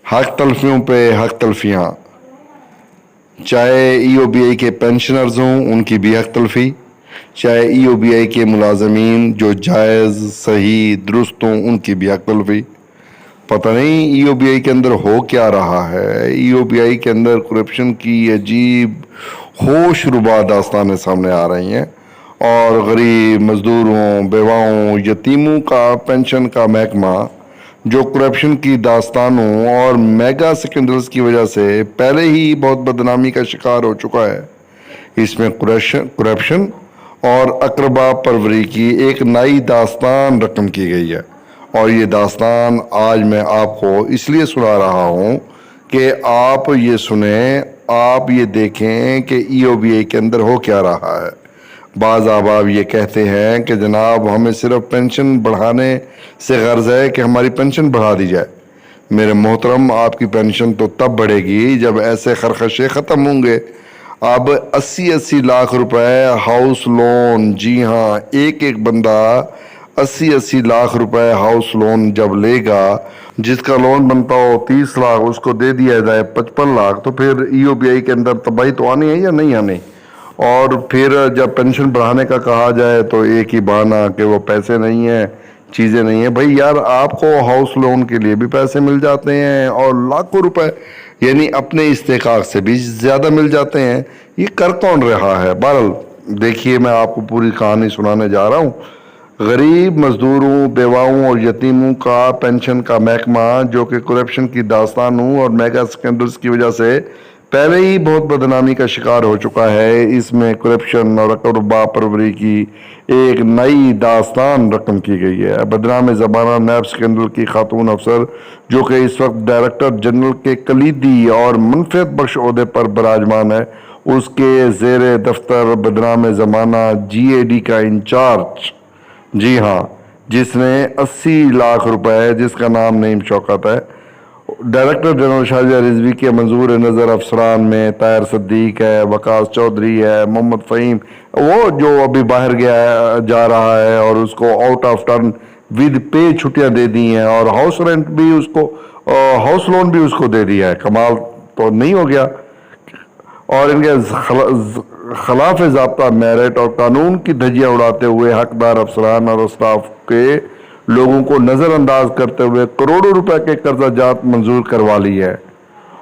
हक तलफियों पे हक तलफियाँ, चाहे EOBI के पेंशनर्स हों उनकी भी हक तलफी, चाहे EOBI के मुलाजमीन जो जायज़ सही दुरुस्त हों उनकी भी हक तलफी। पता नहीं EOBI के अंदर हो क्या रहा है। EOBI के अंदर करप्शन की अजीब होशरुबा दास्तानें सामने आ रही हैं और गरीब मजदूरों, बेवाओं, यतीमों का पेंशन का महकमा जो करप्शन की दास्तानों और मेगा स्कैंडल्स की वजह से पहले ही बहुत बदनामी का शिकार हो चुका है। इसमें करप्शन और अकरबा परवरी की एक नई दास्तान रकम की गई है और ये दास्तान आज मैं आपको इसलिए सुना रहा हूँ कि आप ये सुने, आप ये देखें कि EOBI के अंदर हो क्या रहा है। बाज़ अहबाब ये कहते हैं कि जनाब हमें सिर्फ पेंशन बढ़ाने से गर्ज है कि हमारी पेंशन बढ़ा दी जाए। मेरे मोहतरम, आपकी पेंशन तो तब बढ़ेगी जब ऐसे खरखशे ख़त्म होंगे। अब 80-80 लाख रुपए हाउस लोन, जी हाँ, एक एक बंदा 80-80 लाख रुपए हाउस लोन जब लेगा, जिसका लोन बनता हो 30 लाख, उसको दे दिया जाए 55 लाख, तो फिर EOBI के अंदर तबाही तो आनी है या नहीं आनी। और फिर जब पेंशन बढ़ाने का कहा जाए तो एक ही बहाना कि वो पैसे नहीं है, चीज़ें नहीं है। भाई यार, आपको हाउस लोन के लिए भी पैसे मिल जाते हैं और लाखों रुपए यानी अपने इस्तेकाक से भी ज़्यादा मिल जाते हैं। ये कर कौन रहा है? बहरहाल देखिए, मैं आपको पूरी कहानी सुनाने जा रहा हूँ। गरीब मजदूरों, बेवाओं और यतीमों का पेंशन का महकमा जो कि करप्शन की दास्तानों और मेगा स्कैंडल्स की वजह से पहले ही बहुत बदनामी का शिकार हो चुका है, इसमें करप्शन और अकरबा परवरी की एक नई दास्तान रकम की गई है। बदनाम ज़माना नैब स्कैंडल की खातून अफसर जो कि इस वक्त डायरेक्टर जनरल के कलीदी और मनफियत बख्श ओहदे पर बराजमान है, उसके ज़ेर दफ्तर बदनाम ज़माना GAD का इंचार्ज, जी हाँ, जिसने 80 लाख रुपए, जिसका नाम नईम शौकत है, डायरेक्टर जनरल शाहजिया रिजवी के मंजूर नज़र अफसरान में ताहिर सिद्दीक है, वकास चौधरी है, मोहम्मद फ़हीम, वो जो अभी बाहर गया जा रहा है और उसको आउट ऑफ टर्न विद पे छुट्टियां दे दी हैं और हाउस रेंट भी उसको, हाउस लोन भी उसको दे दिया है। कमाल तो नहीं हो गया? और इनके खिलाफ ज़ाब्ता मेरिट और कानून की धज्जियाँ उड़ाते हुए हकदार अफसरान और स्टाफ के लोगों को नज़रअंदाज करते हुए करोड़ों रुपए के कर्जा जात मंजूर करवा ली है।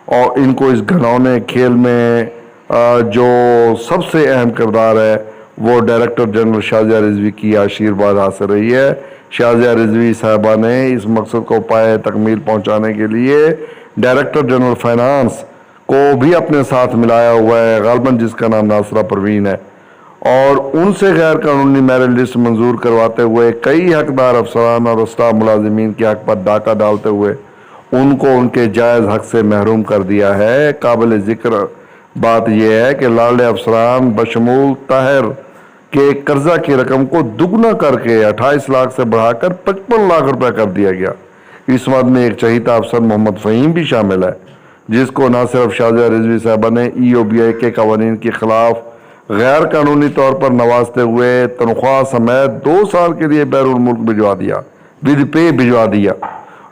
और इनको इस घिनौने खेल में जो सबसे अहम किरदार है वो डायरेक्टर जनरल शाहजिया रिजवी की आशीर्वाद हासिल रही है। शाहजिया रिजवी साहबा ने इस मकसद को पाए तकमील पहुंचाने के लिए डायरेक्टर जनरल फाइनेंस को भी अपने साथ मिलाया हुआ है, गालबन जिसका नाम नासरा परवीन है, और उनसे गैर कानूनी मेरिट लिस्ट मंजूर करवाते हुए कई हकदार अफसरान और स्टाफ मुलाजिमीन के हक पर डाका डालते हुए उनको उनके जायज़ हक से महरूम कर दिया है। काबिल ज़िक्र बात यह है कि लाडले अफसरान बशमूल ताहिर के कर्जा की रकम को दुगना करके 28 लाख से बढ़ाकर 55 लाख रुपए कर दिया गया। इस मद में एक चहीता अफसर मोहम्मद फ़हीम भी शामिल है, जिसको न सिर्फ शाहजिया रिजवी साहबा ने EOBI के कवानीन के खिलाफ गैर कानूनी तौर पर नवाजते हुए तनख्वाह समेत 2 साल के लिए बैरुल मुल्क भिजवा दिया, विद पे भिजवा दिया,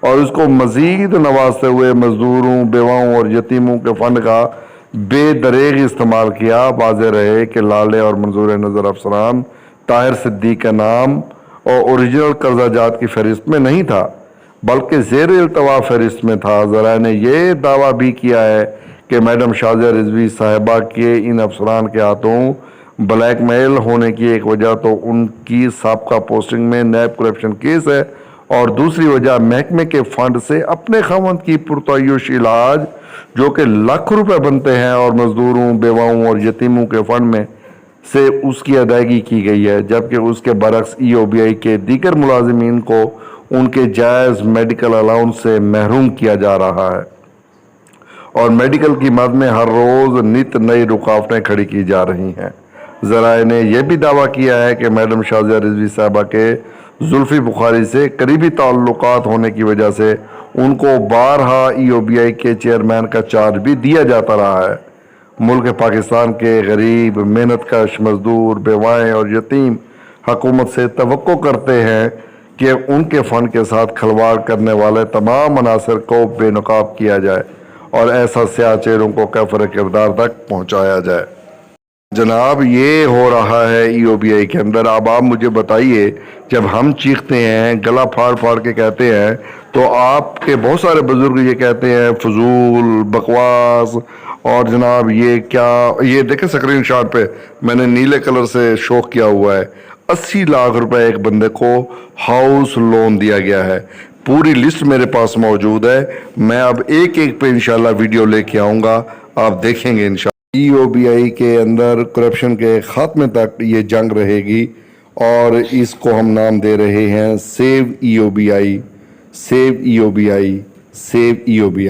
और उसको मजीद नवाजते हुए मजदूरों, बेवाओं और यतीमों के फंड का बेदरेग इस्तेमाल किया। वाज़ेह रहे कि लाडले और मंजूर नज़र अफसरान ताहिर सिद्दीक का नाम और ओरिजिनल कर्जा जात की फहरिस्त में नहीं था, बल्कि ज़ेर इल्तवा फहरिस्त में था। ज़रा ने यह दावा भी किया है कि मैडम शाहजिया रिजवी साहिबा के इन अफसरान के हाथों ब्लैकमेल होने की एक वजह तो उनकी साबका पोस्टिंग में नैब करप्शन केस है, और दूसरी वजह महकमे के फंड से अपने खामंद की पुरतयुश इलाज जो कि लाख रुपए बनते हैं और मजदूरों, बेवाओं और यतीमों के फंड में से उसकी अदायगी की गई है, जबकि उसके बरक्स EOBI के दीगर मुलाजिमीन को उनके जायज़ मेडिकल अलाउंस से महरूम किया जा रहा है और मेडिकल की मद में हर रोज़ नित नई रुकावटें खड़ी की जा रही हैं। ज़राए ने यह भी दावा किया है कि मैडम शाहजिया रिजवी साहबा के जुल्फ़ी बुखारी से करीबी ताल्लुकात होने की वजह से उनको बारहा EOBI के चेयरमैन का चार्ज भी दिया जाता रहा है। मुल्क पाकिस्तान के गरीब, मेहनत कश मजदूर, बेवाएँ और यतीम हुकूमत से तवक्को करते हैं کہ ان کے فنڈ کے ساتھ کھلواڑ کرنے والے تمام عناصر کو بے نقاب کیا جائے اور ایسا سیاہ چہروں کو کفر کردار تک پہنچایا جائے۔ جناب یہ ہو رہا ہے ای او بی آئی کے اندر۔ اب آپ مجھے بتائیے، جب ہم چیختے ہیں، گلا پھاڑ پھاڑ کے کہتے ہیں، تو آپ کے بہت سارے بزرگ یہ کہتے ہیں فضول بکواس، اور جناب یہ کیا، یہ دیکھیں سکرین شاٹ پہ میں نے نیلے کلر سے شو کیا ہوا ہے، 80 لاکھ روپے ایک بندے کو ہاؤس لون دیا گیا ہے۔ پوری لسٹ میرے پاس موجود ہے، میں اب ایک ایک پہ انشاءاللہ ویڈیو لے کے آؤں گا، آپ دیکھیں گے انشاءاللہ۔ ای او بی آئی کے اندر کرپشن کے خاتمے تک یہ جنگ رہے گی، اور اس کو ہم نام دے رہے ہیں سیو ای او بی آئی، سیو ای او بی آئی، سیو ای او بی آئی۔